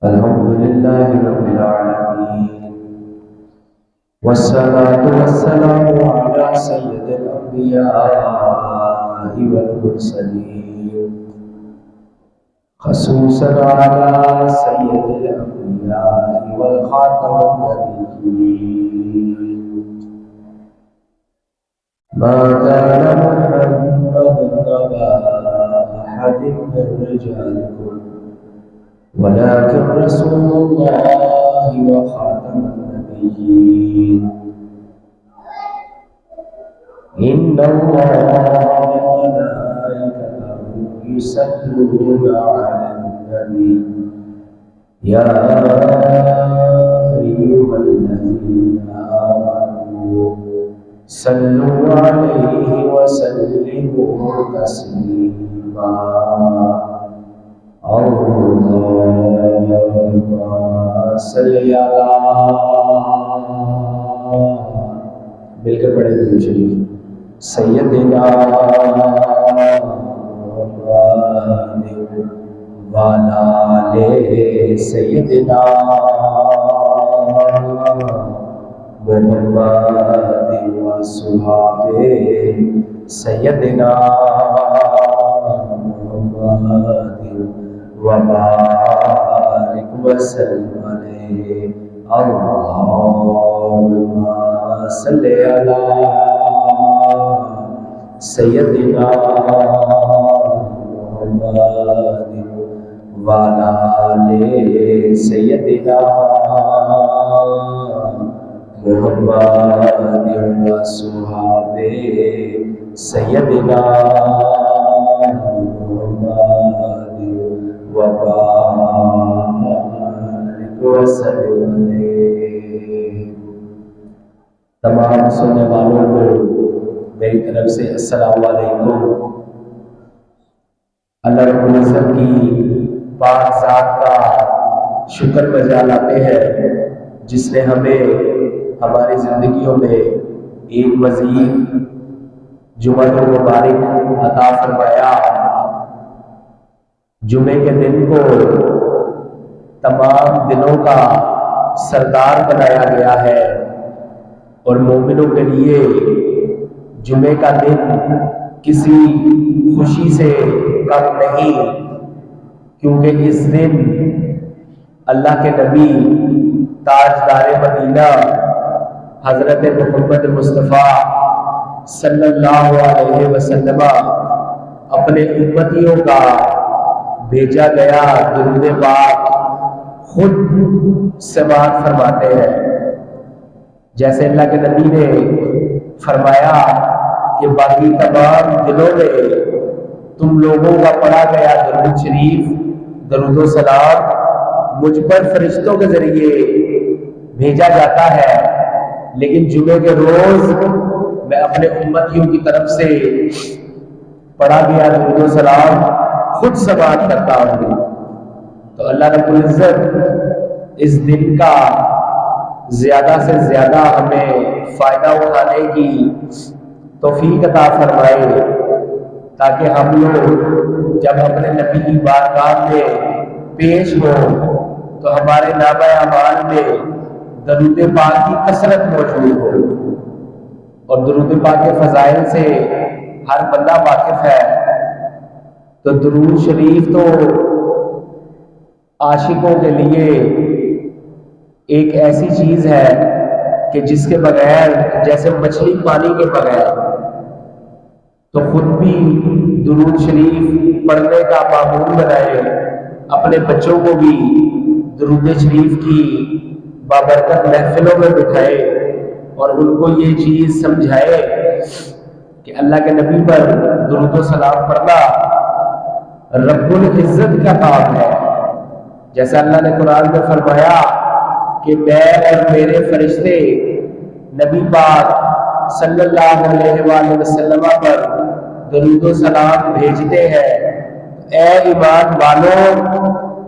الحمد لله رب العالمين، والصلاة والسلام على سيد الأنبياء والمرسلين، خصوصا على سيد الأنبياء والخاتم النبيين. ما كان محمد أبا أحد من رجالكم ولكن رسول الله وخاتم النبيين. إن الله وملائكته يصلون على النبي يا أيها الذين آمنوا صلوا عليه وسلموا تسليما. اللهم صل على، مل کر پڑھیں درود شریف، سیدنا محمد وعلی آل سیدنا محمد وصحابہ سیدنا محمد وبارک وسلم علیہ. اللهم صل علی سیدنا محمد وعلی آل سیدنا محمد وصحابہ سیدنا محمد وبارک وسلم علیہ. تمام سننے والوں کو میری طرف سے السلام علیکم. اللہ رب العزت کی پاک ذات کا شکر بجا لاتے ہیں جس نے ہمیں ہماری زندگیوں میں ایک مزید جمعہ مبارک عطا فرمایا. جمعے کے دن کو تمام دنوں کا سردار بنایا گیا ہے اور مومنوں کے لیے جمعے کا دن کسی خوشی سے کم نہیں، کیونکہ اس دن اللہ کے نبی تاجدار مدینہ حضرت محمد مصطفیٰ صلی اللہ علیہ وسلم اپنے امتیوں کا بھیجا گیا درود پاک خود سماعت فرماتے ہیں. جیسے اللہ کے نبی نے فرمایا کہ باقی تمام دنوں میں تم لوگوں کا پڑھا گیا درود شریف، درود و سلام مجھ پر فرشتوں کے ذریعے بھیجا جاتا ہے، لیکن جمعے کے روز میں اپنے امتیوں کی طرف سے پڑھا گیا درود و سلام خود سماعت کرتا ہوں. تو اللہ رب العزت اس دن کا زیادہ سے زیادہ ہمیں فائدہ اٹھانے کی توفیق عطا فرمائے، تاکہ ہم لوگ جب اپنے نبی کی بارگاہ میں پیش ہوں تو ہمارے نامہ اعمال میں درود پاک کی کثرت موجود ہو. اور درود پاک کے فضائل سے ہر بندہ واقف ہے. تو درود شریف تو عاشقوں کے لیے ایک ایسی چیز ہے کہ جس کے بغیر جیسے مچھلی پانی کے بغیر، تو خود بھی درود شریف پڑھنے کا معمول بنائے، اپنے بچوں کو بھی درود شریف کی بابرکت محفلوں میں بٹھائے اور ان کو یہ چیز سمجھائے کہ اللہ کے نبی پر درود و سلام پڑھنا رب العزت کا کام ہے. جیسا اللہ نے قرآن میں فرمایا کہ میں اور میرے فرشتے نبی پاک صلی اللہ علیہ وآلہ وسلم پر درود و سلام بھیجتے ہیں. اے ایمان والو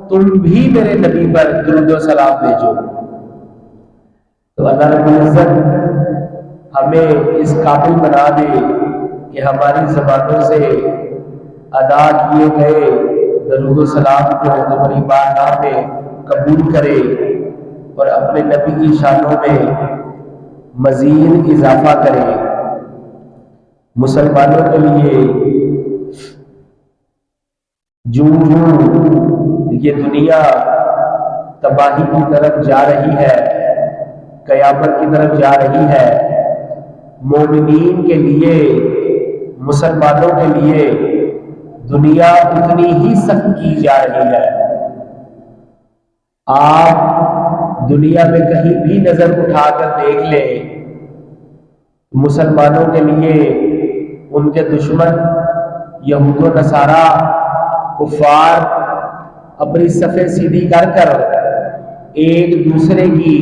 تم بھی میرے نبی پر درود و سلام بھیجو. تو اللہ رب العزت ہمیں اس قابل بنا دے کہ ہماری زبانوں سے ادا کیے گئے درود و سلام کو اپنی بارگاہ میں قبول کرے اور اپنے نبی کی شانوں میں مزید اضافہ کرے۔ مسلمانوں کے لیے جو یہ دنیا تباہی کی طرف جا رہی ہے، قیامت کی طرف جا رہی ہے، مومنین کے لیے، مسلمانوں کے لیے دنیا اتنی ہی سخت کی جا رہی ہے۔ آپ دنیا میں کہیں بھی نظر اٹھا کر دیکھ لیں، مسلمانوں کے لیے ان کے دشمن یہود و نصارہ کفار اپنی صفیں سیدھی کر کر ایک دوسرے کی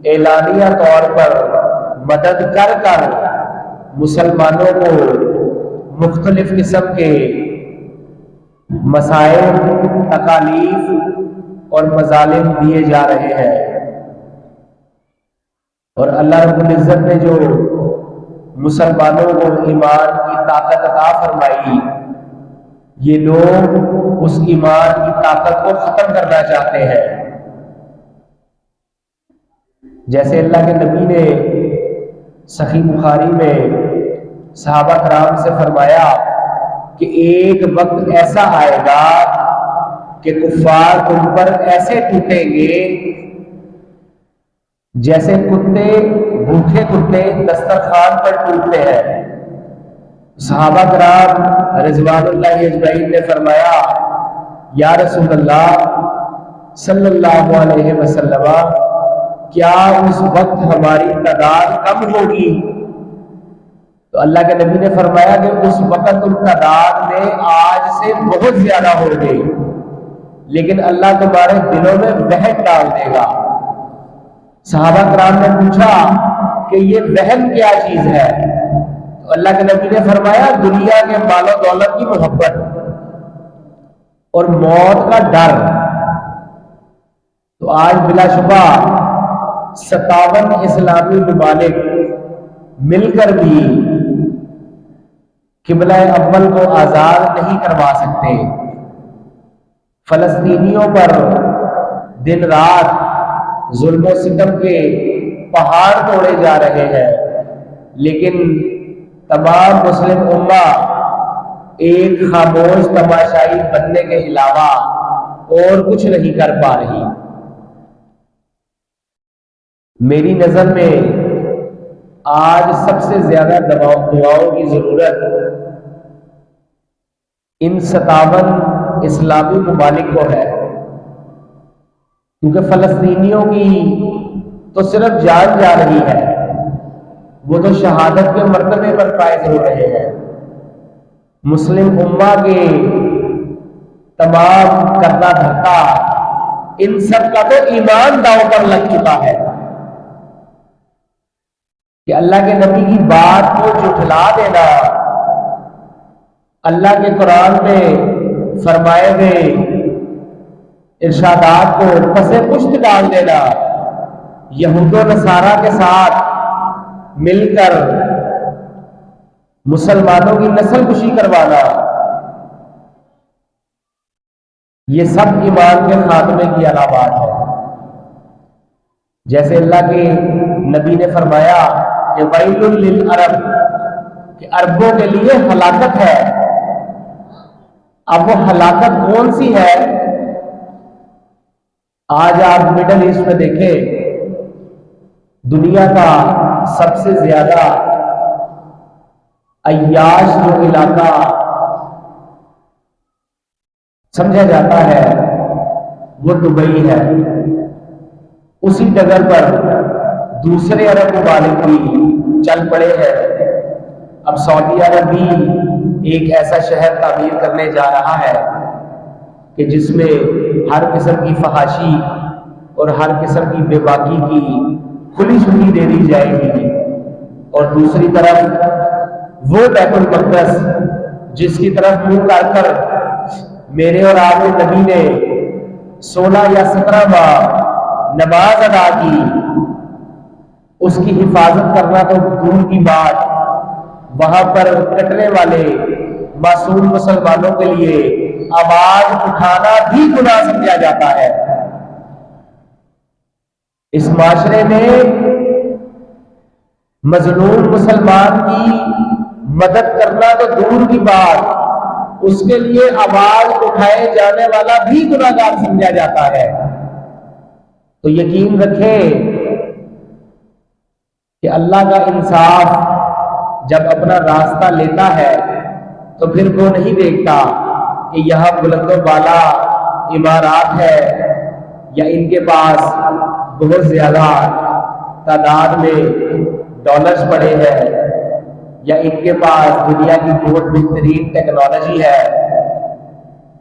اعلانیہ طور پر مدد کر کر مسلمانوں کو مختلف قسم کے مسائل، تکالیف اور مظالم دیے جا رہے ہیں۔ اور اللہ رب العزت نے جو مسلمانوں کو ایمان کی طاقت عطا فرمائی، یہ لوگ اس ایمان کی طاقت کو ختم کرنا چاہتے ہیں۔ جیسے اللہ کے نبی نے صحیح بخاری میں صحابہ کرام سے فرمایا کہ ایک وقت ایسا آئے گا کہ کفار تم پر ایسے ٹوٹیں گے جیسے کتے، بھوکے کتے دسترخوان پر ٹوٹتے ہیں۔ صحابہ کرام رضوان اللہ اجمعین نے فرمایا، یا رسول اللہ صلی اللہ علیہ وسلم، کیا اس وقت ہماری تعداد کم ہوگی؟ تو اللہ کے نبی نے فرمایا کہ اس وقت تم تعداد میں آج سے بہت زیادہ ہوگی، لیکن اللہ تمہارے دلوں میں وہن ڈال دے گا۔ صحابہ کرام نے پوچھا کہ یہ وہن کیا چیز ہے؟ تو اللہ کے نبی نے فرمایا دنیا کے مال و دولت کی محبت اور موت کا ڈر۔ تو آج بلا شبہ 57 اسلامی ممالک مل کر بھی قبلہ اول کو آزاد نہیں کروا سکتے۔ فلسطینیوں پر دن رات ظلم و ستم کے پہاڑ توڑے جا رہے ہیں، لیکن تمام مسلم امہ ایک خاموش تماشائی بننے کے علاوہ اور کچھ نہیں کر پا رہی۔ میری نظر میں آج سب سے زیادہ دعاؤں کی ضرورت ان 57 اسلامی ممالک کو ہے، کیونکہ فلسطینیوں کی تو صرف جان جا رہی ہے، وہ تو شہادت کے مرتبے پر فائز ہو رہے ہیں۔ مسلم امہ کے تمام کرتا دھرتا ان سب کا تو ایمان داؤ پر لگ چکا ہے کہ اللہ کے نبی کی بات کو جھٹلا دینا، اللہ کے قرآن میں فرمائے گئے ارشادات کو پس پشت ڈال دینا، یہود و نصارہ کے ساتھ مل کر مسلمانوں کی نسل کشی کروانا، یہ سب ایمان کے خاتمے کی علامات ہے۔ جیسے اللہ کے نبی نے فرمایا کہ ویل للعرب، کہ عربوں کے لیے ہلاکت ہے۔ اب وہ ہلاکت کون سی ہے؟ آج آپ مڈل ایسٹ میں دیکھیں، دنیا کا سب سے زیادہ عیاش جو علاقہ سمجھا جاتا ہے وہ دبئی ہے۔ اسی ڈگر پر دوسرے عرب ممالک بھی چل پڑے ہیں۔ اب سعودی عرب بھی ایک ایسا شہر تعمیر کرنے جا رہا ہے کہ جس میں ہر قسم کی فحاشی اور ہر قسم کی بے باکی کی کھلی چھٹی دے دی جائے گی، اور دوسری طرف وہ بیت المقدس جس کی طرف منہ کر کر میرے اور آپ کے نبی نے 16 یا 17 ماہ نماز ادا کی، اس کی حفاظت کرنا تو دور کی بات، وہاں پر کٹنے والے معصوم مسلمانوں کے لیے آواز اٹھانا بھی گناہ سمجھا جاتا ہے۔ اس معاشرے میں مظلوم مسلمان کی مدد کرنا تو دور کی بات، اس کے لیے آواز اٹھائے جانے والا بھی گناہگار سمجھا جاتا ہے۔ تو یقین رکھیں کہ اللہ کا انصاف جب اپنا راستہ لیتا ہے تو پھر وہ نہیں دیکھتا کہ یہاں بلند و بالا عمارات ہے یا ان کے پاس بہت زیادہ تعداد میں ڈالرز پڑے ہیں یا ان کے پاس دنیا کی بہت بہترین ٹیکنالوجی ہے۔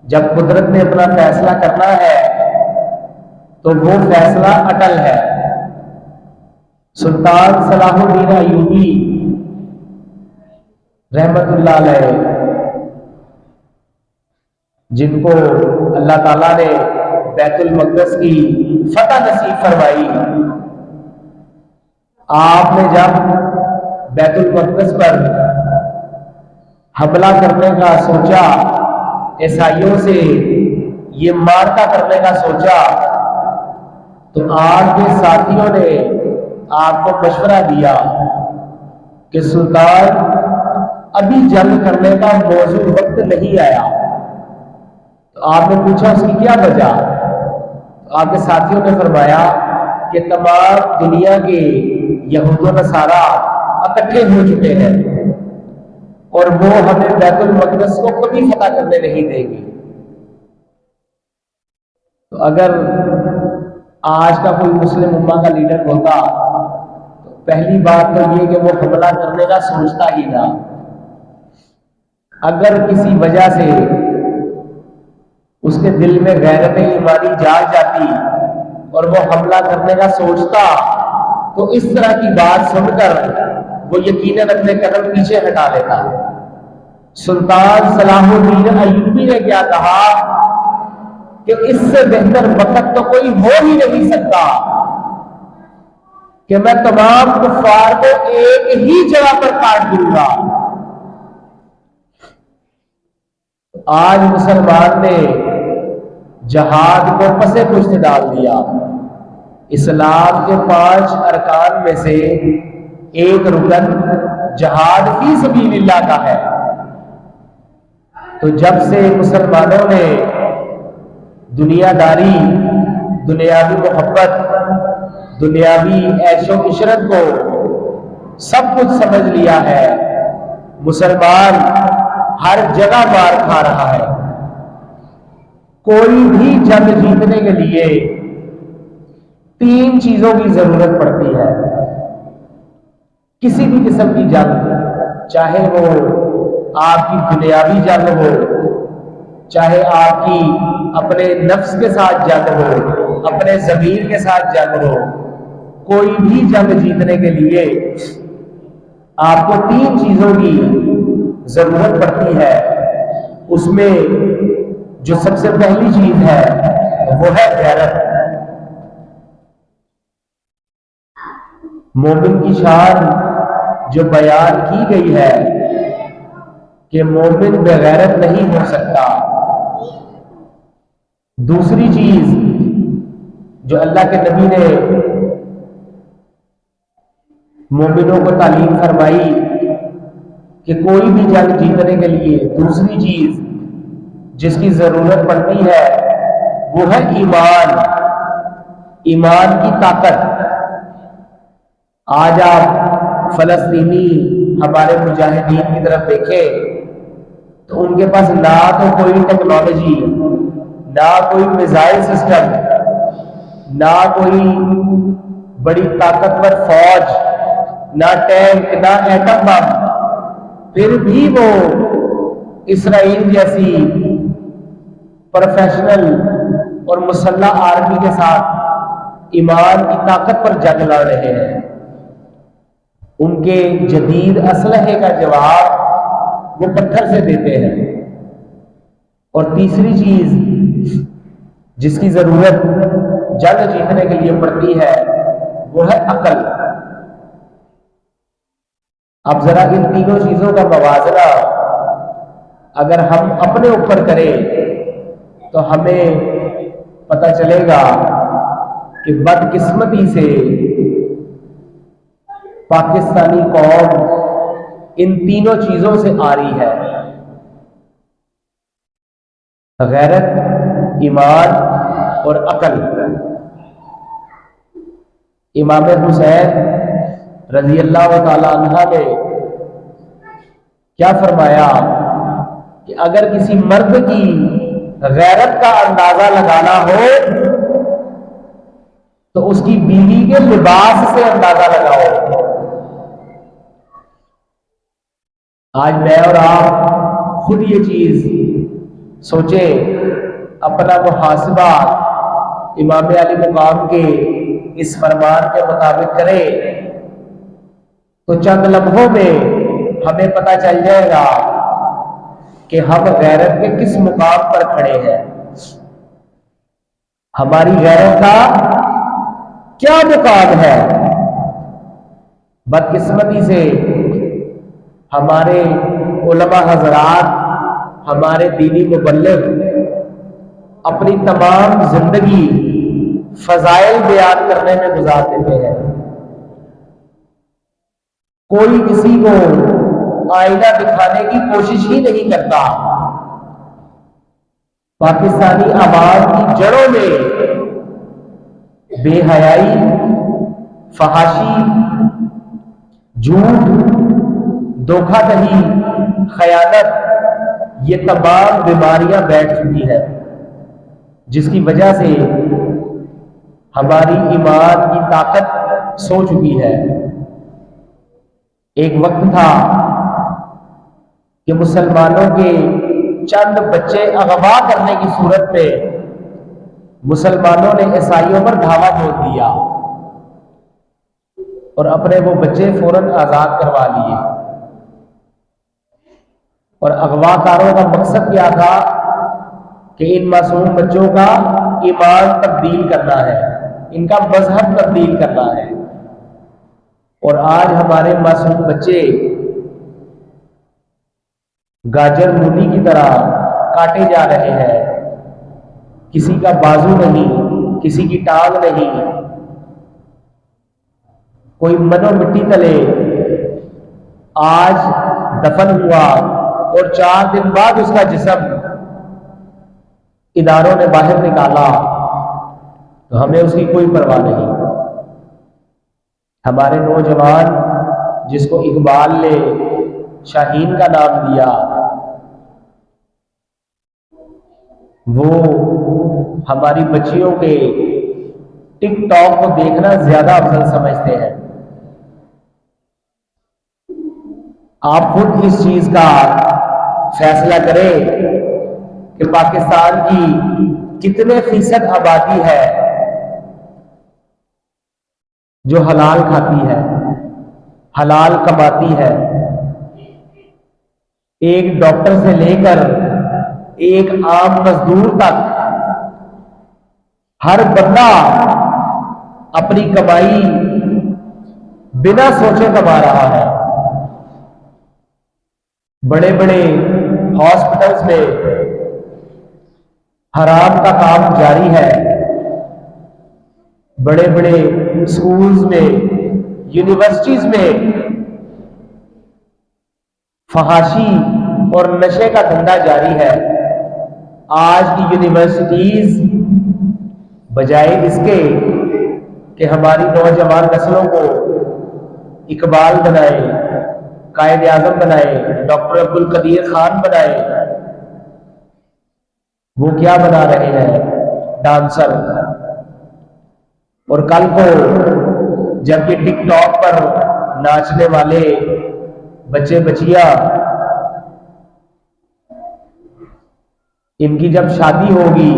جب قدرت نے اپنا فیصلہ کرنا ہے تو وہ فیصلہ اٹل ہے۔ سلطان صلاح الدین ایوبی رحمت اللہ علیہ، جن کو اللہ تعالیٰ نے بیت المقدس کی فتح نصیب فرمائی، آپ نے جب بیت المقدس پر حملہ کرنے کا سوچا، عیسائیوں سے یہ مارکا کرنے کا سوچا، تو آپ کے ساتھیوں نے آپ کو مشورہ دیا کہ سلطان ابھی جنگ کرنے کا موزوں وقت نہیں آیا۔ تو آپ نے پوچھا اس کی کیا وجہ؟ تو آپ کے ساتھیوں نے فرمایا کہ تمام دنیا کے یہود و نصارا اکٹھے ہو چکے ہیں اور وہ ہمیں بیت المقدس کو کبھی فتح کرنے نہیں دیں گے۔ تو اگر آج کا کوئی مسلم امہ کا لیڈر ہوتا تو پہلی بات تو یہ کہ وہ حملہ کرنے کا سوچتا ہی نہ۔ اگر کسی وجہ سے اس کے دل میں غیرت ایمانی جاگ جاتی اور وہ حملہ کرنے کا سوچتا تو اس طرح کی بات سن کر وہ یقیناً اپنے قدم پیچھے ہٹا لیتا۔ سلطان صلاح الدین ایوبی نے کیا کہا کہ اس سے بہتر وقت تو کوئی ہو ہی نہیں سکتا کہ میں تمام کفار کو ایک ہی جگہ پر کاٹ دوں گا۔ آج مسلمان نے جہاد کو پسے پشت ڈال دیا۔ اسلام کے 5 ارکان میں سے ایک رکن جہاد فی سبیل اللہ کا ہے۔ تو جب سے مسلمانوں نے دنیا داری، دنیاوی محبت، دنیاوی عیش و عشرت کو سب کچھ سمجھ لیا ہے، مسلمان ہر جگہ مار کھا رہا ہے۔ کوئی بھی جنگ جیتنے کے لیے 3 چیزوں کی ضرورت پڑتی ہے۔ کسی بھی قسم کی جنگ، چاہے وہ آپ کی دنیاوی جنگ ہو، چاہے آپ کی اپنے نفس کے ساتھ جنگ ہو، اپنے ضمیر کے ساتھ جنگ ہو، کوئی بھی جنگ جیتنے کے لیے آپ کو 3 چیزوں کی ضرورت پڑتی ہے۔ اس میں جو سب سے پہلی چیز ہے وہ ہے غیرت۔ مومن کی شان جو بیان کی گئی ہے کہ مومن بغیرت نہیں ہو سکتا۔ دوسری چیز جو اللہ کے نبی نے مومنوں کو تعلیم فرمائی کہ کوئی بھی جنگ جیتنے کے لیے دوسری چیز جس کی ضرورت پڑتی ہے وہ ہے ایمان، ایمان کی طاقت۔ آج آپ فلسطینی ہمارے مجاہدین کی طرف دیکھیں تو ان کے پاس نہ تو کوئی ٹیکنالوجی، نہ کوئی میزائل سسٹم، نہ کوئی بڑی طاقتور فوج، نہ ٹینک، نہ ایٹم بم، پھر بھی وہ اسرائیل جیسی پروفیشنل اور مسلح آرمی کے ساتھ ایمان کی طاقت پر جنگ لڑ رہے ہیں۔ ان کے جدید اسلحے کا جواب وہ پتھر سے دیتے ہیں۔ اور تیسری چیز جس کی ضرورت جنگ جیتنے کے لیے پڑتی ہے وہ ہے عقل۔ اب ذرا ان تینوں چیزوں کا موازنہ اگر ہم اپنے اوپر کریں تو ہمیں پتہ چلے گا کہ بدقسمتی سے پاکستانی قوم ان تینوں چیزوں سے آ رہی ہے: غیرت، ایمان اور عقل۔ امام حسین رضی اللہ تعالی عنہ نے کیا فرمایا کہ اگر کسی مرد کی غیرت کا اندازہ لگانا ہو تو اس کی بیوی کے لباس سے اندازہ لگاؤ۔ آج میں اور آپ خود یہ چیز سوچیں، اپنا محاسبہ امام علی مقام کے اس فرمان کے مطابق کریں تو چند لمحوں میں ہمیں پتہ چل جائے گا کہ ہم غیرت کے کس مقام پر کھڑے ہیں، ہماری غیرت کا کیا مقام ہے۔ بدقسمتی سے ہمارے علماء حضرات، ہمارے دینی مبلغ اپنی تمام زندگی فضائل بیان کرنے میں گزار دیتے ہیں۔ کوئی کسی کو آئینہ دکھانے کی کوشش ہی نہیں کرتا۔ پاکستانی عوام کی جڑوں میں بے حیائی، فحاشی، جھوٹ، دھوکہ دہی، خیانت، یہ تمام بیماریاں بیٹھ چکی ہیں، جس کی وجہ سے ہماری ایمان کی طاقت سو چکی ہے۔ ایک وقت تھا کہ مسلمانوں کے چند بچے اغوا کرنے کی صورت میں مسلمانوں نے عیسائیوں پر دھاوا بول دیا اور اپنے وہ بچے فوراً آزاد کروا لیے۔ اور اغوا کاروں کا مقصد کیا تھا کہ ان معصوم بچوں کا ایمان تبدیل کرنا ہے، ان کا مذہب تبدیل کرنا ہے۔ اور آج ہمارے معصوم بچے گاجر مولی کی طرح کاٹے جا رہے ہیں، کسی کا بازو نہیں، کسی کی ٹانگ نہیں، کوئی منو مٹی تلے آج دفن ہوا اور 4 دن بعد اس کا جسم اداروں نے باہر نکالا تو ہمیں اس کی کوئی پرواہ نہیں۔ ہمارے نوجوان جس کو اقبال نے شاہین کا نام دیا، وہ ہماری بچیوں کے ٹک ٹاک کو دیکھنا زیادہ افضل سمجھتے ہیں۔ آپ خود اس چیز کا فیصلہ کریں کہ پاکستان کی کتنے فیصد آبادی ہے جو حلال کھاتی ہے، حلال کماتی ہے۔ ایک ڈاکٹر سے لے کر ایک عام مزدور تک ہر بندہ اپنی کمائی بنا سوچے کما رہا ہے۔ بڑے بڑے ہاسپٹلز میں حرام کا کام جاری ہے، بڑے بڑے اسکولز میں، یونیورسٹیز میں فحاشی اور نشے کا دھندا جاری ہے۔ آج کی یونیورسٹیز بجائے اس کے کہ ہماری نوجوان نسلوں کو اقبال بنائے، قائد اعظم بنائے، ڈاکٹر عبدالقدیر خان بنائے، وہ کیا بنا رہے ہیں؟ ڈانسر۔ اور کل کو جب یہ ٹک ٹاک پر ناچنے والے بچے بچیاں، ان کی جب شادی ہوگی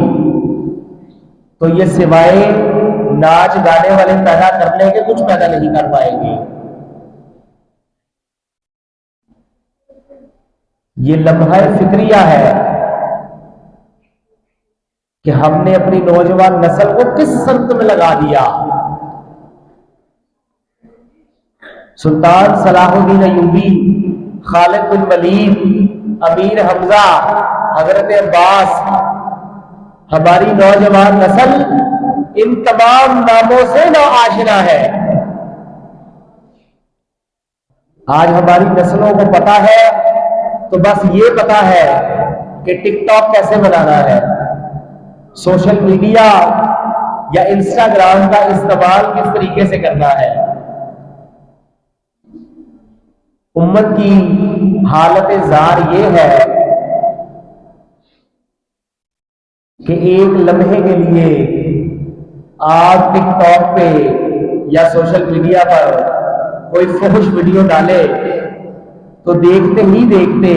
تو یہ سوائے ناچ گانے والے پیدا کرنے کے کچھ پیدا نہیں کر پائیں گے۔ یہ لمحہ فکریہ ہے کہ ہم نے اپنی نوجوان نسل کو کس سمت میں لگا دیا۔ سلطان صلاح الدین ایوبی، خالد بن ولید، امیر حمزہ، حضرت عباس، ہماری نوجوان نسل ان تمام ناموں سے نا آشنا ہے۔ آج ہماری نسلوں کو پتا ہے تو بس یہ پتا ہے کہ ٹک ٹاک کیسے بنانا ہے، سوشل میڈیا یا انسٹاگرام کا استعمال کس طریقے سے کرنا ہے۔ امت کی حالت زار یہ ہے کہ ایک لمحے کے لیے آپ ٹک ٹاک پہ یا سوشل میڈیا پر کوئی فحش ویڈیو ڈالے تو دیکھتے ہی دیکھتے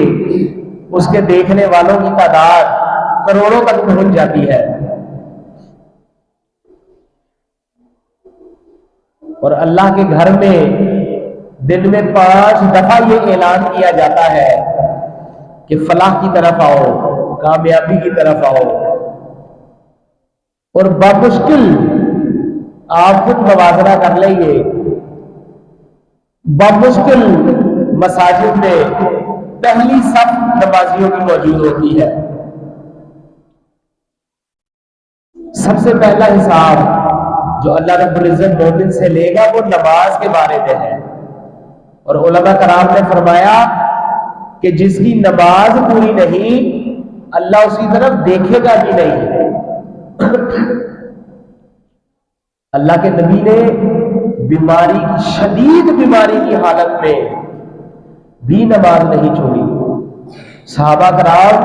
اس کے دیکھنے والوں کی تعداد کروڑوں تک پہنچ جاتی ہے، اور اللہ کے گھر میں دن میں 5 دفعہ یہ اعلان کیا جاتا ہے کہ فلاح کی طرف آؤ، کامیابی کی طرف آؤ، اور بمشکل آپ خود موازنہ کر لیں گے، بمشکل مساجد میں پہلی صف نمازیوں کی موجود ہوتی ہے۔ سب سے پہلا حساب جو اللہ رب العزت مومن سے لے گا وہ نماز کے بارے میں ہے، اور علماء کرام نے فرمایا کہ جس کی نماز پوری نہیں اللہ اس کی طرف دیکھے گا بھی نہیں۔ اللہ کے نبی نے بیماری، شدید بیماری کی حالت میں بھی نماز نہیں چھوڑی۔ صحابہ کرام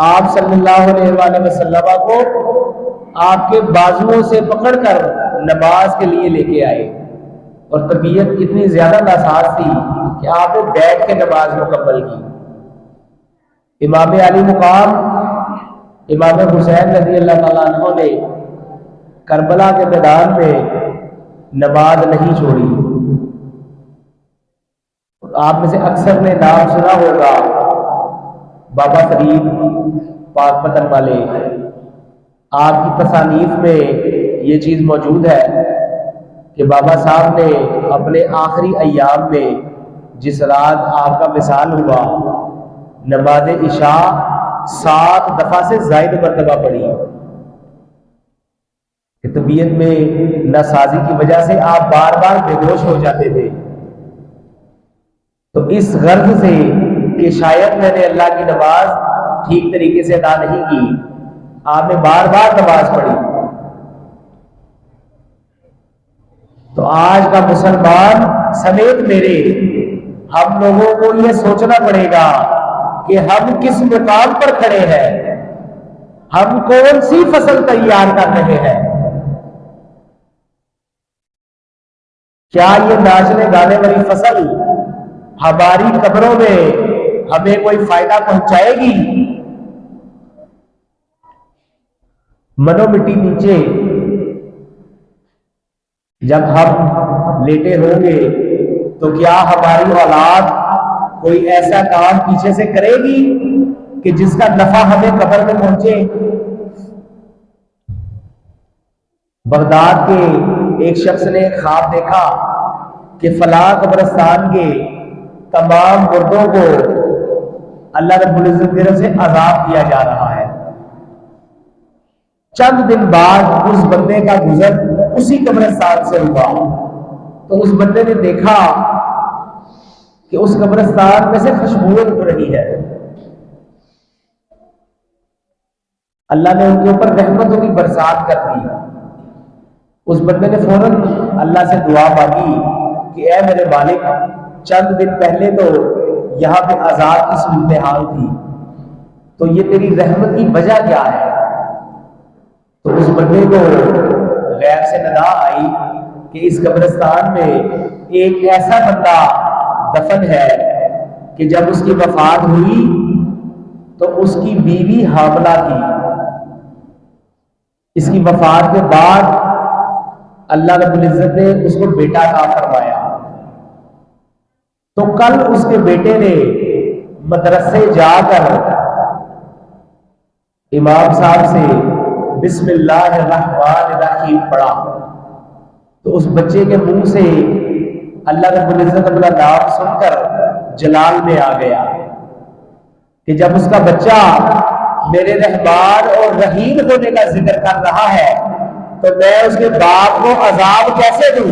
آپ صلی اللہ علیہ وآلہ وسلم کو آپ کے بازوؤں سے پکڑ کر نماز کے لیے لے کے آئے، اور طبیعت اتنی زیادہ ناساز تھی کہ آپ نے بیٹھ کے نماز مکمل کی۔ امام علی مقام امام حسین رضی اللہ تعالیٰ عنہ نے کربلا کے میدان میں نماز نہیں چھوڑی۔ آپ میں سے اکثر نے نام سنا ہوگا بابا فرید پاک پتن والے، آپ کی تصانیف میں یہ چیز موجود ہے کہ بابا صاحب نے اپنے آخری ایام میں جس رات آپ کا وصال ہوا نماز عشاء 7 دفعہ سے زائد مرتبہ پڑھی، کہ طبیعت میں ناسازی کی وجہ سے آپ بار بار بے ہوش ہو جاتے تھے، تو اس غرض سے کہ شاید میں نے اللہ کی نماز ٹھیک طریقے سے ادا نہیں کی، آپ نے بار بار نماز پڑھی۔ تو آج کا مسلمان سمیت میرے، ہم لوگوں کو یہ سوچنا پڑے گا کہ ہم کس مقام پر کھڑے ہیں، ہم کون سی فصل تیار کر رہے ہیں۔ کیا یہ ناچنے گانے والی فصل ہماری قبروں میں ہمیں کوئی فائدہ پہنچائے گی؟ منو مٹی نیچے جب ہم لیٹے ہوں گے تو کیا ہماری اولاد کوئی ایسا کام پیچھے سے کرے گی کہ جس کا نفع ہمیں قبر میں پہنچے؟ بغداد کے ایک شخص نے خواب دیکھا کہ فلاں قبرستان کے تمام مردوں کو اللہ رب العزت کی طرف سے عذاب دیا جا رہا ہے۔ چند دن بعد اس بندے کا گزر اسی قبرستان سے ہوا، تو اس بندے نے دیکھا کہ اس قبرستان میں سے خوشبوئیں اٹھ رہی ہے۔ اللہ نے ان کے اوپر رحمتوں کی برسات کر دی۔ اس بندے نے فوراً اللہ سے دعا مانگی کہ اے میرے مالک، چند دن پہلے تو یہاں پہ عذاب کی صورتحال تھی، تو یہ تیری رحمت کی وجہ کیا ہے؟ تو اس بندے کو غیب سے ندا آئی کہ اس قبرستان میں ایک ایسا بندہ دفن ہے کہ جب اس کی وفات ہوئی تو اس کی بیوی حاملہ تھی، اس کی وفات کے بعد اللہ رب العزت نے اس کو بیٹا عطا فرمایا، تو کل اس کے بیٹے نے مدرسے جا کر امام صاحب سے بسم اللہ الرحمن الرحیم پڑھا، تو اس بچے کے منہ سے اللہ رب العزت اپنا نام سن کر جلال میں آ گیا کہ جب اس کا بچہ میرے رحمان اور رحیم ہونے کا ذکر کر رہا ہے تو میں اس کے باپ کو عذاب کیسے دوں؟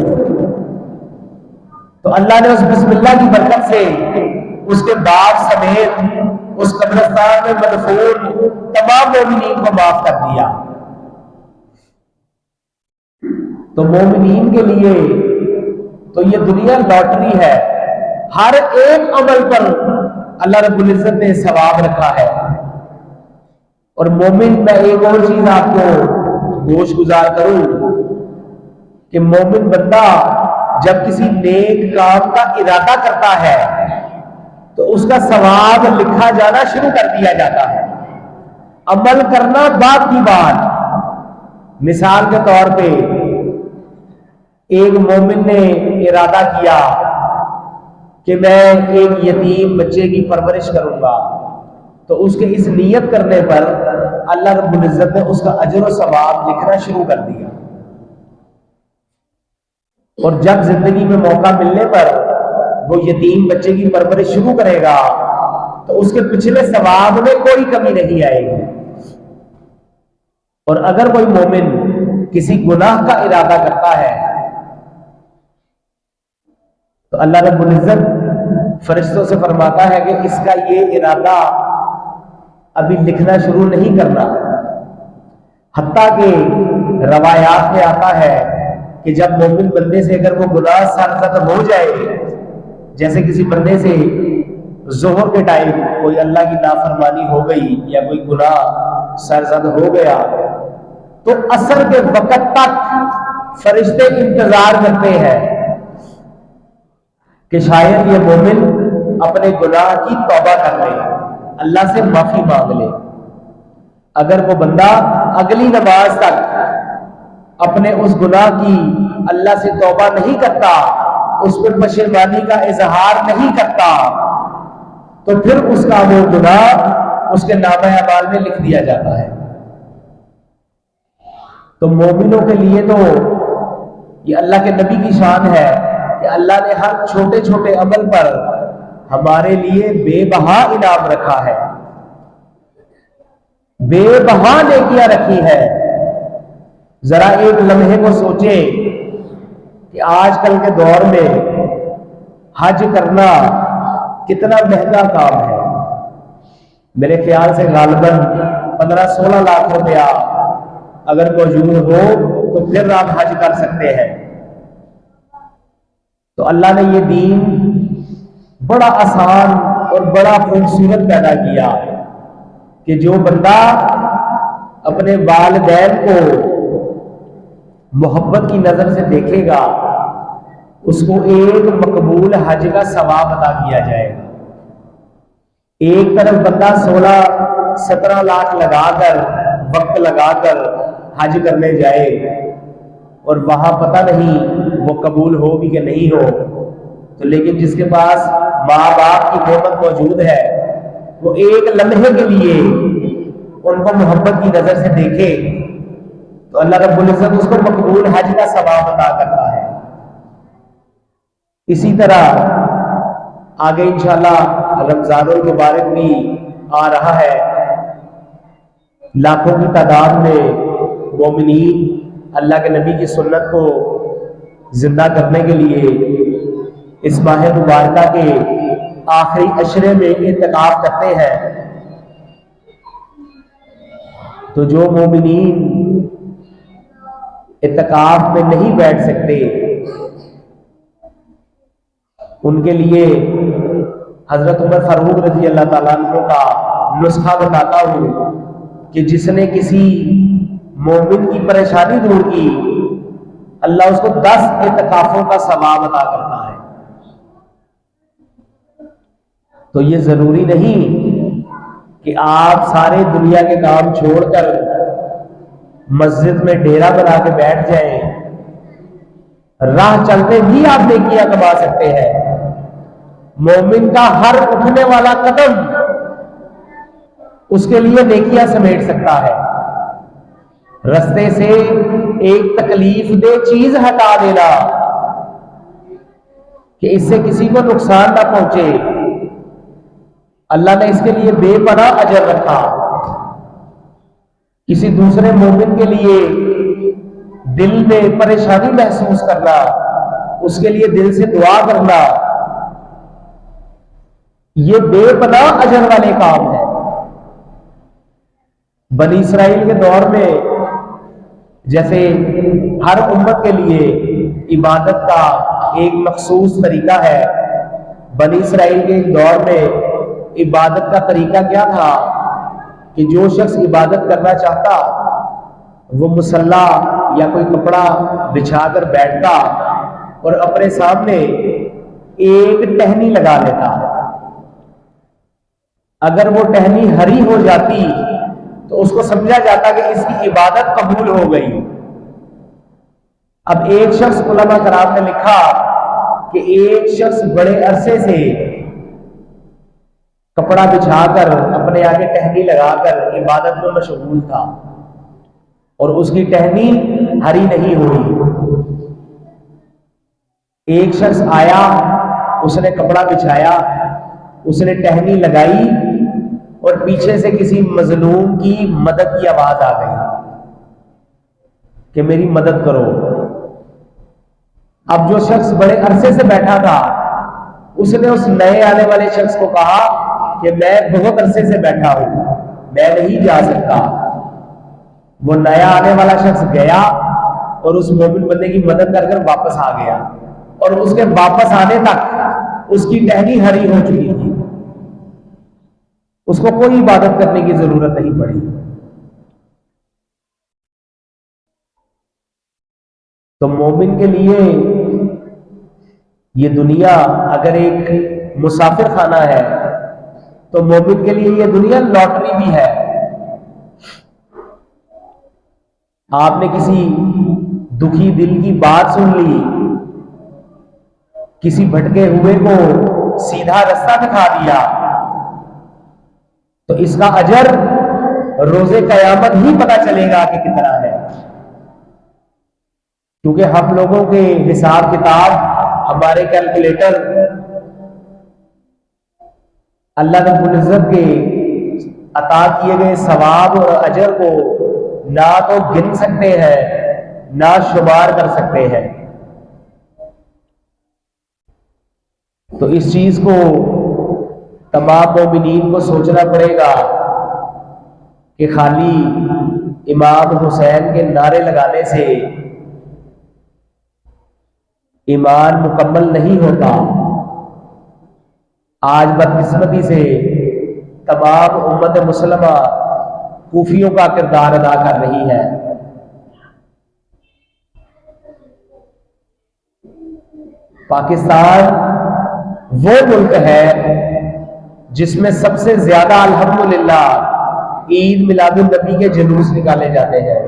تو اللہ نے اس بسم اللہ کی برکت سے اس کے باپ سمیت اس قبرستان میں مدفون تمام مومنین کو معاف کر دیا۔ تو مومنین کے لیے تو یہ دنیا لاٹری ہے، ہر ایک عمل پر اللہ رب العزت نے ثواب رکھا ہے۔ اور مومن، میں ایک اور چیز آپ کو گوش گزار کروں کہ مومن بندہ جب کسی نیک کام کا ارادہ کرتا ہے تو اس کا ثواب لکھا جانا شروع کر دیا جاتا ہے، عمل کرنا بعد کی بات۔ مثال کے طور پہ ایک مومن نے ارادہ کیا کہ میں ایک یتیم بچے کی پرورش کروں گا، تو اس کے اس نیت کرنے پر اللہ رب العزت نے اس کا اجر و ثواب لکھنا شروع کر دیا۔ اور جب زندگی میں موقع ملنے پر وہ یتیم بچے کی پرورش شروع کرے گا تو اس کے پچھلے ثواب میں کوئی کمی نہیں آئے گی۔ اور اگر کوئی مومن کسی گناہ کا ارادہ کرتا ہے تو اللہ رب العزت فرشتوں سے فرماتا ہے کہ اس کا یہ ارادہ ابھی لکھنا شروع نہیں کرنا، حتیٰ کہ روایات میں آتا ہے کہ جب مومن بندے سے اگر وہ گناہ سرزد ہو جائے، جیسے کسی بندے سے ظہر کے ٹائم کوئی اللہ کی نافرمانی ہو گئی یا کوئی گناہ سرزد ہو گیا، تو عصر کے وقت تک فرشتے انتظار کرتے ہیں کہ شاید یہ مومن اپنے گناہ کی توبہ کر لے، اللہ سے معافی مانگ لے۔ اگر وہ بندہ اگلی نماز تک اپنے اس گناہ کی اللہ سے توبہ نہیں کرتا، اس پر پشیمانی کا اظہار نہیں کرتا، تو پھر اس کا وہ گناہ اس کے نامہ اعمال میں لکھ دیا جاتا ہے۔ تو مومنوں کے لیے تو یہ اللہ کے نبی کی شان ہے کہ اللہ نے ہر چھوٹے چھوٹے عمل پر ہمارے لیے بے بہا انعام رکھا ہے، بے بہا نیکیاں رکھی ہے۔ ذرا ایک لمحے کو سوچیں کہ آج کل کے دور میں حج کرنا کتنا مہنگا کام ہے۔ میرے خیال سے غالباً 15-16 لاکھ روپیہ اگر موجود ہو تو پھر آپ حج کر سکتے ہیں۔ تو اللہ نے یہ دین بڑا آسان اور بڑا خوبصورت پیدا کیا کہ جو بندہ اپنے والدین کو محبت کی نظر سے دیکھے گا اس کو ایک مقبول حج کا ثواب عطا کیا جائے گا۔ ایک طرف بندہ 16-17 لاکھ لگا کر وقت لگا کر حج کرنے جائے اور وہاں پتہ نہیں وہ قبول ہو بھی کہ نہیں ہو، تو لیکن جس کے پاس ماں باپ کی نعمت موجود ہے وہ ایک لمحے کے لیے ان کو محبت کی نظر سے دیکھے تو اللہ رب العزت اس کو مقبول حج کا ثواب عطا کرتا ہے۔ اسی طرح آگے انشاءاللہ رمضان المبارک بھی آ رہا ہے، لاکھوں کی تعداد میں مومنین اللہ کے نبی کی سنت کو زندہ کرنے کے لیے اس ماہ مبارکہ کے آخری عشرے میں اعتکاف کرتے ہیں۔ تو جو مومنین اعتکاف میں نہیں بیٹھ سکتے ان کے لیے حضرت عمر فاروق رضی اللہ تعالیٰ عنہ کا نسخہ بتاتا ہوں کہ جس نے کسی مومن کی پریشانی دور کی اللہ اس کو 10 اعتکافوں کا ثواب عطا کرتا ہے۔ تو یہ ضروری نہیں کہ آپ سارے دنیا کے کام چھوڑ کر مسجد میں ڈیرا بنا کے بیٹھ جائیں، راہ چلتے بھی آپ نیکیاں کما سکتے ہیں۔ مومن کا ہر اٹھنے والا قدم اس کے لیے نیکیاں سمیٹ سکتا ہے۔ رستے سے ایک تکلیف دہ چیز ہٹا دینا کہ اس سے کسی کو نقصان نہ پہنچے، اللہ نے اس کے لیے بے پناہ اجر رکھا۔ کسی دوسرے مومن کے لیے دل میں پریشانی محسوس کرنا، اس کے لیے دل سے دعا کرنا، یہ بے پناہ اجر والے کام ہے۔ بنی اسرائیل کے دور میں جیسے ہر امت کے لیے عبادت کا ایک مخصوص طریقہ ہے، بنی اسرائیل کے دور میں عبادت کا طریقہ کیا تھا کہ جو شخص عبادت کرنا چاہتا وہ مصلی یا کوئی کپڑا بچھا کر بیٹھتا اور اپنے سامنے ایک ٹہنی لگا لیتا۔ اگر وہ ٹہنی ہری ہو جاتی تو اس کو سمجھا جاتا کہ اس کی عبادت قبول ہو گئی۔ اب ایک شخص، علماء کرام نے لکھا کہ ایک شخص بڑے عرصے سے کپڑا بچھا کر اپنے آگے ٹہنی لگا کر عبادت میں مشغول تھا اور اس کی ٹہنی ہری نہیں ہوئی۔ ایک شخص آیا، اس نے کپڑا بچھایا، اس نے ٹہنی لگائی اور پیچھے سے کسی مظلوم کی مدد کی آواز آ گئی کہ میری مدد کرو۔ اب جو شخص بڑے عرصے سے بیٹھا تھا اس نے اس نئے آنے والے شخص کو کہا کہ میں بہت عرصے سے بیٹھا ہوں، میں نہیں جا سکتا۔ وہ نیا آنے والا شخص گیا اور اس مومن بندے کی مدد کر کر واپس آ گیا، اور اس کے واپس آنے تک اس کی ٹہنی ہری ہو چکی تھی، اس کو کوئی عبادت کرنے کی ضرورت نہیں پڑی۔ تو مومن کے لیے یہ دنیا اگر ایک مسافر خانہ ہے تو مومن کے لیے یہ دنیا لاٹری بھی ہے۔ آپ نے کسی دکھی دل کی بات سن لی، کسی بھٹکے ہوئے کو سیدھا رستہ دکھا دیا، تو اس کا اجر روز قیامت ہی پتہ چلے گا کہ کتنا ہے، کیونکہ ہم لوگوں کے حساب کتاب، ہمارے کیلکولیٹر اللہ رب العزت کے عطا کیے گئے ثواب اور اجر کو نہ تو گن سکتے ہیں نہ شمار کر سکتے ہیں۔ تو اس چیز کو تمام مومنین کو سوچنا پڑے گا کہ خالی امام حسین کے نعرے لگانے سے ایمان مکمل نہیں ہوتا۔ آج بدقسمتی سے تمام امت مسلمہ کوفیوں کا کردار ادا کر رہی ہے۔ پاکستان وہ ملک ہے جس میں سب سے زیادہ الحمدللہ عید میلاد النبی کے جلوس نکالے جاتے ہیں۔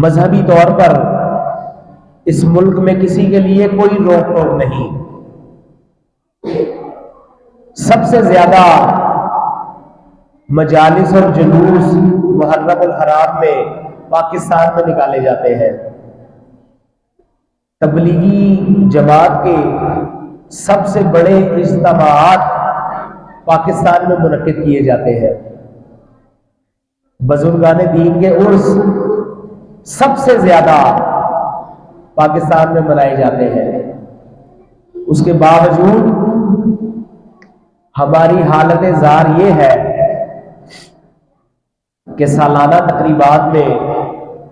مذہبی طور پر اس ملک میں کسی کے لیے کوئی روک ٹوک نہیں۔ سب سے زیادہ مجالس اور جلوس محرم الحرام میں پاکستان میں نکالے جاتے ہیں۔ تبلیغی جماعت کے سب سے بڑے اجتماعات پاکستان میں منعقد کیے جاتے ہیں۔ بزرگان دین کے عرس سب سے زیادہ پاکستان میں منائے جاتے ہیں۔ اس کے باوجود ہماری حالت زار یہ ہے کہ سالانہ تقریبات میں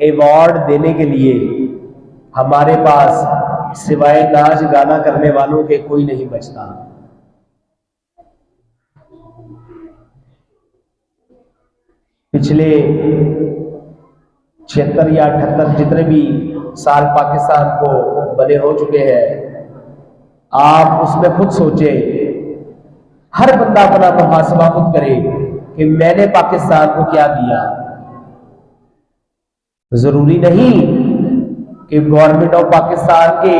ایوارڈ دینے کے لیے ہمارے پاس سوائے ناچ گانا کرنے والوں کے کوئی نہیں بچتا۔ پچھلے 76 یا 78 جتنے بھی سال پاکستان کو بنے ہو چکے ہیں، آپ اس میں خود سوچیں، ہر بندہ اپنا محاسبہ خود کرے کہ میں نے پاکستان کو کیا دیا۔ ضروری نہیں کہ گورنمنٹ آف پاکستان کے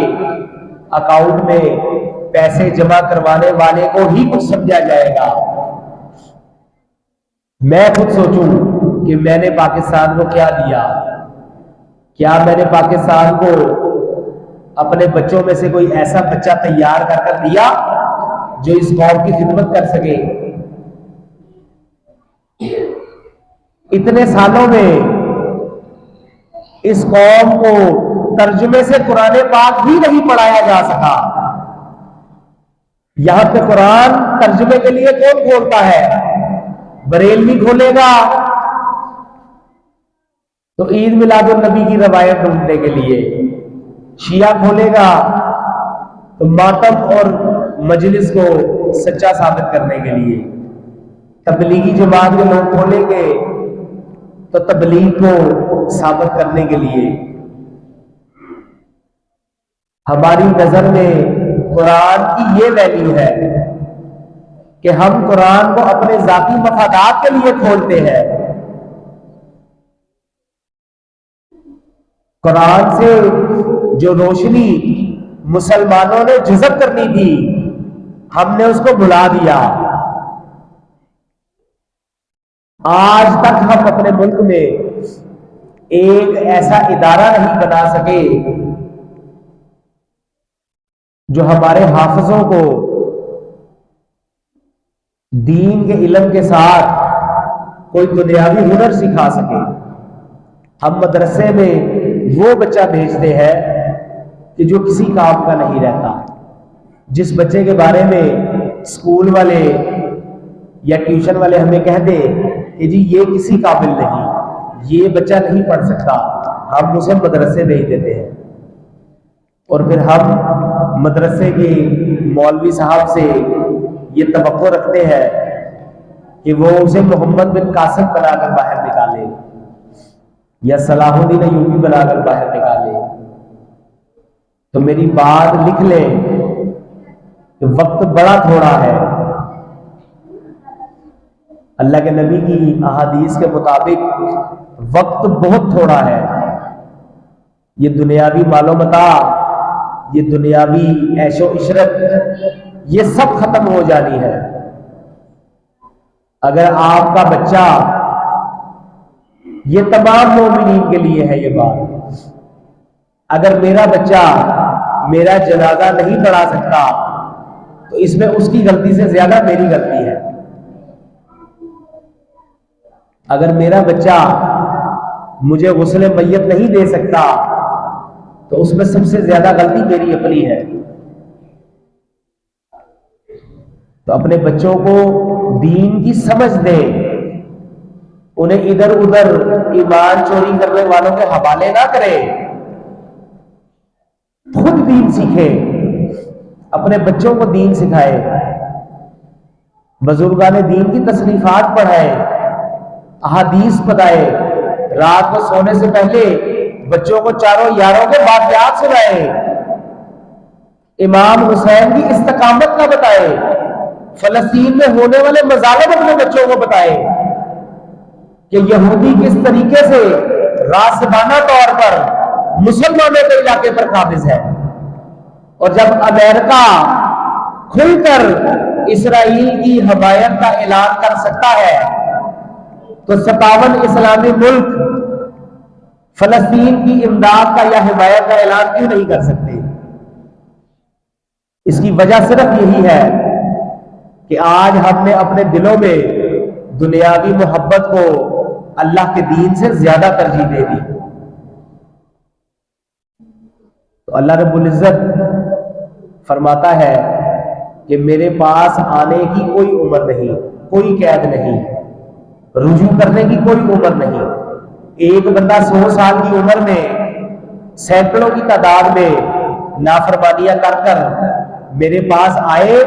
اکاؤنٹ میں پیسے جمع کروانے والے کو ہی کچھ سمجھا جائے گا۔ میں خود سوچوں کہ میں نے پاکستان کو کیا دیا۔ کیا میں نے پاکستان کو اپنے بچوں میں سے کوئی ایسا بچہ تیار کر کر دیا جو اس قوم کی خدمت کر سکے؟ اتنے سالوں میں اس قوم کو ترجمے سے قرآن پاک بھی نہیں پڑھایا جا سکا. یہاں پہ قرآن ترجمے کے لیے کون کھولتا ہے؟ بریلوی کھولے گا تو عید میلاد النبی کی روایت ڈھونڈنے کے لیے، شیعہ کھولے گا تو ماتم اور مجلس کو سچا ثابت کرنے کے لیے، تبلیغی جماعت کے لوگ کھولیں گے تو تبلیغ کو ثابت کرنے کے لیے. ہماری نظر میں قرآن کی یہ ویلیو ہے کہ ہم قرآن کو اپنے ذاتی مفادات کے لیے کھولتے ہیں. قرآن سے جو روشنی مسلمانوں نے جذب کرنی تھی ہم نے اس کو بھلا دیا. آج تک ہم اپنے ملک میں ایک ایسا ادارہ نہیں بنا سکے جو ہمارے حافظوں کو دین کے علم کے ساتھ کوئی دنیاوی ہنر سکھا سکے. ہم مدرسے میں وہ بچہ بھیجتے ہیں کہ جو کسی کام کا نہیں رہتا. جس بچے کے بارے میں اسکول والے یا ٹیوشن والے ہمیں کہہ دیں کہ جی یہ کسی قابل نہیں، یہ بچہ نہیں پڑھ سکتا، ہم اسے مدرسے بھیج دیتے ہیں. اور پھر ہم مدرسے کے مولوی صاحب سے یہ توقع رکھتے ہیں کہ وہ اسے محمد بن قاسم بنا کر باہر نکالے یا صلاح الدین ایوبی بنا کر باہر نکالے. تو میری بات لکھ لیں کہ وقت بڑا تھوڑا ہے. اللہ کے نبی کی احادیث کے مطابق وقت بہت تھوڑا ہے. یہ دنیاوی مال و متاع، یہ دنیاوی عیش و عشرت، یہ سب ختم ہو جانی ہے. اگر آپ کا بچہ، یہ تمام مومنین کے لیے ہے یہ بات، اگر میرا بچہ میرا جنازہ نہیں پڑھا سکتا تو اس میں اس کی غلطی سے زیادہ میری غلطی ہے. اگر میرا بچہ مجھے غسل میت نہیں دے سکتا تو اس میں سب سے زیادہ غلطی میری اپنی ہے. تو اپنے بچوں کو دین کی سمجھ دیں، انہیں ادھر ادھر ایمان چوری کرنے والوں کے حوالے نہ کریں. خود دین سیکھیں، اپنے بچوں کو دین سکھائے، بزرگان دین کی تصریفات پڑھائے، احادیث بتائے، رات کو سونے سے پہلے بچوں کو چاروں یاروں کے واقعات سنائے، امام حسین کی استقامت کا بتائے، فلسطین میں ہونے والے مظالم اپنے بچوں کو بتائے کہ یہودی کس طریقے سے راسبانہ طور پر مسلمانوں کے علاقے پر قابض ہے. اور جب امریکہ کھل کر اسرائیل کی حمایت کا اعلان کر سکتا ہے تو 57 اسلامی ملک فلسطین کی امداد کا یا حمایت کا اعلان کیوں نہیں کر سکتے؟ اس کی وجہ صرف یہی ہے کہ آج ہم نے اپنے دلوں میں دنیاوی محبت کو اللہ کے دین سے زیادہ ترجیح دے دی. تو اللہ رب العزت فرماتا ہے کہ میرے پاس آنے کی کوئی عمر نہیں، کوئی قید نہیں، رجوع کرنے کی کوئی عمر نہیں. ایک بندہ 100 سال کی عمر میں سینکڑوں کی تعداد میں نافرمانیاں کر کر میرے پاس آئے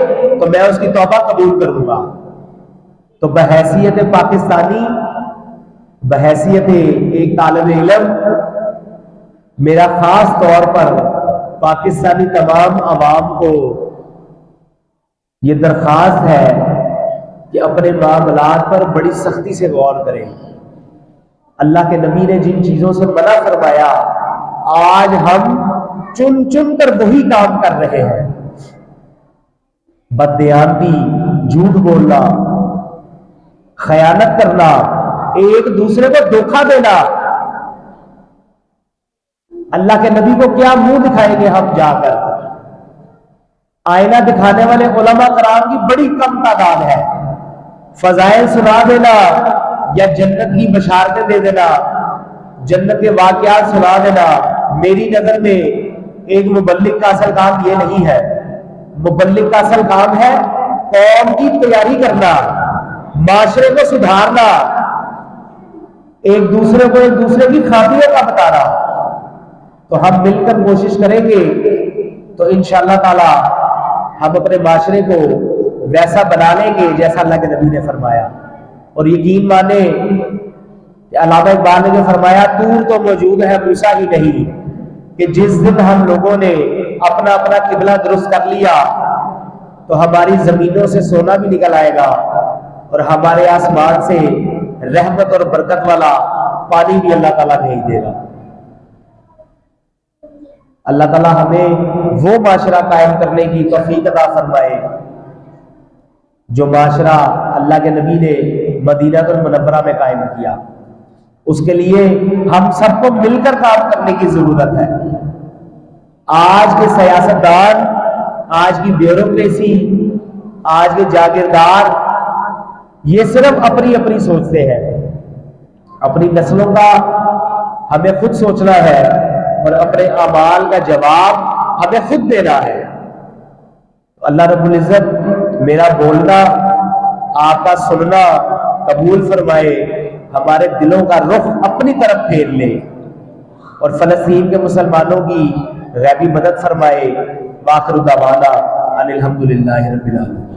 تو میں اس کی توبہ قبول کروں گا. تو بحیثیت پاکستانی، بحیثیت ایک طالب علم، میرا خاص طور پر پاکستانی تمام عوام کو یہ درخواست ہے کہ اپنے معاملات پر بڑی سختی سے غور کریں. اللہ کے نبی نے جن چیزوں سے منع فرمایا آج ہم چن چن کر وہی کام کر رہے ہیں. بددیانتی، جھوٹ بولنا، خیانت کرنا، ایک دوسرے کو دھوکہ دینا. اللہ کے نبی کو کیا منہ دکھائیں گے ہم جا کر؟ آئینہ دکھانے والے علماء کرام کی بڑی کم تعداد ہے. فضائل سنا دینا یا جنت کی بشارتیں دے دینا جنت کے واقعات سنا دینا. میری نظر میں ایک مبلغ کا اصل کام یہ نہیں ہے. مبلغ کا اصل کام ہے قوم کی تیاری کرنا، معاشرے کو سدھارنا، ایک دوسرے کو ایک دوسرے کی خاطروں کا بتانا. تو ہم مل کر کوشش کریں گے تو انشاءاللہ تعالی ہم اپنے معاشرے کو ویسا بنا لیں گے جیسا اللہ کے نبی نے فرمایا. اور یقین مانے کہ علامہ اقبال نے جو فرمایا طور تو موجود ہے موسیٰ ہی نہیں، کہ جس دن ہم لوگوں نے اپنا اپنا قبلہ درست کر لیا تو ہماری زمینوں سے سونا بھی نکل آئے گا اور ہمارے آسمان سے رحمت اور برکت والا پانی بھی اللہ تعالیٰ بھیج دے گا. اللہ تعالیٰ ہمیں وہ معاشرہ قائم کرنے کی توفیق عطا فرمائے جو معاشرہ اللہ کے نبی نے مدینہ المنورہ میں قائم کیا. اس کے لیے ہم سب کو مل کر کام کرنے کی ضرورت ہے. آج کے سیاستدان، آج کی بیوروکریسی، آج کے جاگیردار یہ صرف اپنی اپنی سوچتے ہیں. اپنی نسلوں کا ہمیں خود سوچنا ہے اور اپنے اعمال کا جواب ہمیں خود دینا ہے. اللہ رب العزت میرا بولنا، آپ کا سننا قبول فرمائے، ہمارے دلوں کا رخ اپنی طرف پھیر لے اور فلسطین کے مسلمانوں کی غیبی مدد فرمائے. وآخر دعوانا ان الحمدللہ رب العالمین.